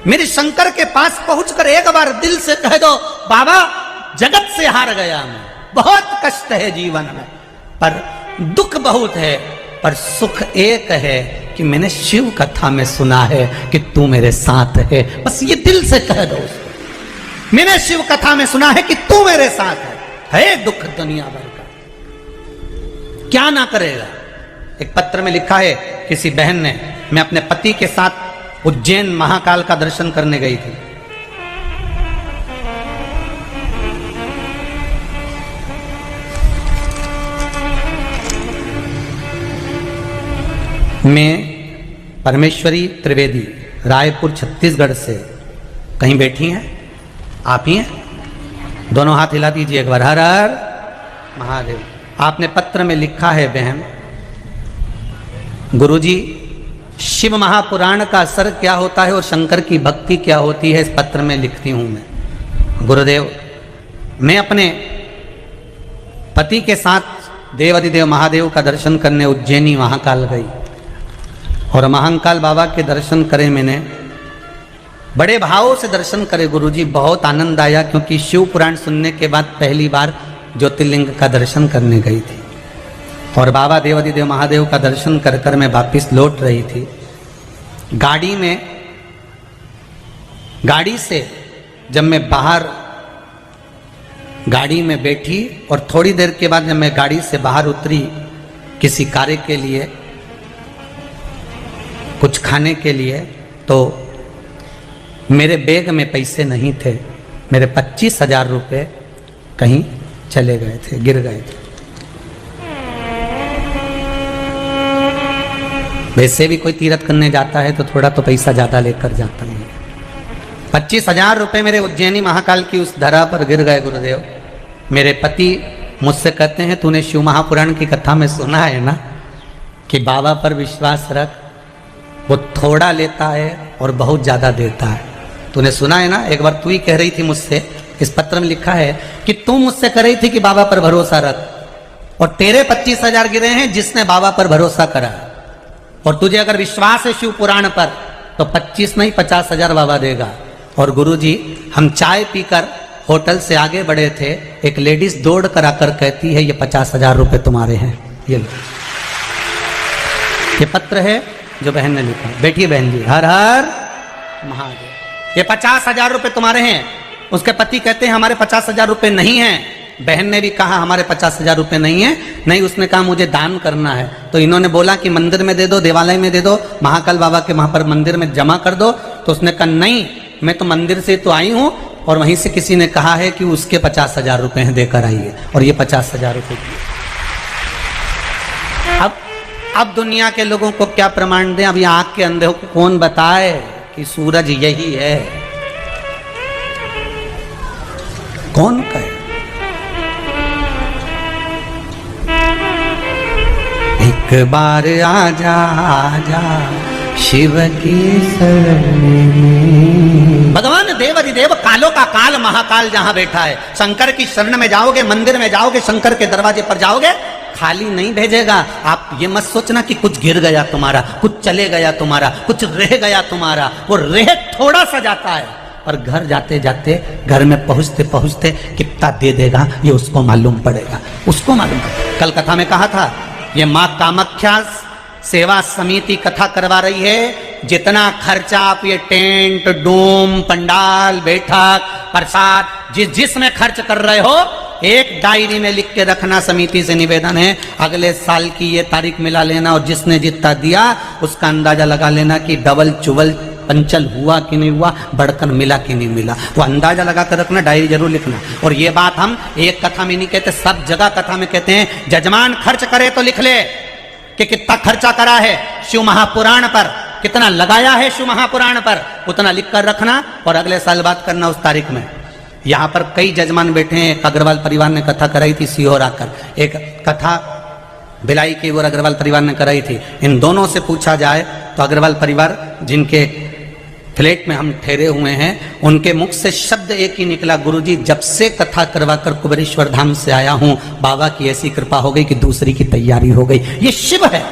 मेरे शंकर के पास पहुंचकर एक बार दिल से कह दो, बाबा जगत से हार गया मैं, बहुत कष्ट है जीवन में, पर दुख बहुत है, पर सुख एक है कि मैंने शिव कथा में सुना है कि तू मेरे साथ है। बस ये दिल से कह दो उसको, मैंने शिव कथा में सुना है कि तू मेरे साथ है दुख दुनिया भर का, क्या ना करेगा। एक पत्र में लिखा है किसी बहन ने, मैं अपने पति के साथ उज्जैन महाकाल का दर्शन करने गई थी। मैं परमेश्वरी त्रिवेदी रायपुर छत्तीसगढ़ से, कहीं बैठी हैं आप ही हैं? दोनों हाथ हिला दीजिए एक बार, हर हर महादेव। आपने पत्र में लिखा है बहन, गुरुजी शिव महापुराण का असर क्या होता है और शंकर की भक्ति क्या होती है, इस पत्र में लिखती हूं मैं। गुरुदेव, मैं अपने पति के साथ देवाधिदेव महादेव का दर्शन करने उज्जैनी महाकाल गई और महाकाल बाबा के दर्शन करे मैंने, बड़े भावों से दर्शन करे गुरुजी, बहुत आनंद आया, क्योंकि शिव पुराण सुनने के बाद पहली बार ज्योतिर्लिंग का दर्शन करने गई थी और बाबा देवाधिदेव महादेव का दर्शन कर कर मैं वापिस लौट रही थी। गाड़ी से जब मैं बाहर गाड़ी में बैठी और थोड़ी देर के बाद जब मैं गाड़ी से बाहर उतरी किसी कार्य के लिए, कुछ खाने के लिए, तो मेरे बैग में पैसे नहीं थे, मेरे 25,000 रुपये कहीं चले गए थे, गिर गए थे। वैसे भी कोई तीर्थ करने जाता है तो थोड़ा तो पैसा ज्यादा लेकर जाता है। 25,000 रुपये मेरे उज्जैनी महाकाल की उस धरा पर गिर गए गुरुदेव। मेरे पति मुझसे कहते हैं, तूने शिव महापुराण की कथा में सुना है ना कि बाबा पर विश्वास रख, वो थोड़ा लेता है और बहुत ज्यादा देता है। तूने सुना है ना, एक बार तू ही कह रही थी मुझसे, इस पत्र में लिखा है कि तू मुझसे कह रही थी कि बाबा पर भरोसा रख और तेरे 25,000 गिरे हैं जिसने बाबा पर भरोसा करा, और तुझे अगर विश्वास है शिव पुराण पर तो 25 नहीं 50,000 बाबा देगा। और गुरुजी, हम चाय पीकर होटल से आगे बढ़े थे, एक लेडीज दौड़ कर आकर कहती है, ये 50,000 रुपये तुम्हारे हैं, ये लो। ये पत्र है जो बहन ने लिखा। बैठिए बहन जी, हर हर महादेव। ये 50,000 रुपये तुम्हारे हैं। उसके पति कहते हैं, हमारे 50,000 रुपये नहीं हैं। बहन ने भी कहा, हमारे 50,000 रुपये नहीं है। नहीं, उसने कहा मुझे दान करना है। तो इन्होंने बोला कि मंदिर में दे दो, देवालय में दे दो, महाकाल बाबा के वहां पर मंदिर में जमा कर दो। तो उसने कहा नहीं, मैं तो मंदिर से तो आई हूं और वहीं से किसी ने कहा है कि उसके 50,000 रुपये हैं, देकर आइए। और ये 50,000 रुपये। अब दुनिया के लोगों को क्या प्रमाण दें? अब ये आंख के अंधे को कौन बताए कि सूरज यही है? कौन कहे? एक बार आजा आजा शिव की शरण में। भगवान देवाधिदेव कालों का काल महाकाल जहां बैठा है, शंकर की शरण में जाओगे, मंदिर में जाओगे, शंकर के दरवाजे पर जाओगे, खाली नहीं भेजेगा। आप ये मत सोचना कि कुछ गिर गया तुम्हारा, कुछ चले गया तुम्हारा, कुछ रह गया तुम्हारा। वो रह थोड़ा सा जाता है, और घर जाते जाते, घर में पहुंचते पहुंचते कितना दे देगा ये उसको मालूम पड़ेगा, उसको मालूम पड़ेगा। कल कथा में कहा था, ये माँ कामाख्या सेवा समिति कथा करवा रही है। जितना खर्चा आप ये टेंट, डोम, पंडाल, बैठक, प्रसाद जिसमें खर्च कर रहे हो, एक डायरी में लिख के रखना। समिति से निवेदन है, अगले साल की ये तारीख मिला लेना और जिसने जितना दिया उसका अंदाजा लगा लेना कि डबल चुबल पंचल हुआ कि नहीं हुआ, बढ़कर मिला कि नहीं मिला। वो अंदाजा लगा कर रखना, डायरी जरूर लिखना। और ये बात हम एक कथा में नहीं कहते, सब जगह कथा में कहते हैं। जजमान खर्च करे तो लिख ले कि कितना खर्चा करा है शिव महापुराण पर, कितना लगाया है शिव महापुराण पर, उतना लिख कर रखना और अगले साल बात करना उस तारीख में। यहाँ पर कई जजमान बैठे हैं। अग्रवाल परिवार ने कथा कराई थी सीहोर आकर, एक कथा भिलाई की और अग्रवाल परिवार ने कराई थी। इन दोनों से पूछा जाए तो अग्रवाल परिवार जिनके फ्लैट में हम ठहरे हुए हैं, उनके मुख से शब्द एक ही निकला, गुरुजी जब से कथा करवाकर कुबेरेश्वर धाम से आया हूं, बाबा की ऐसी कृपा हो गई कि दूसरी की तैयारी हो गई। ये शिव है।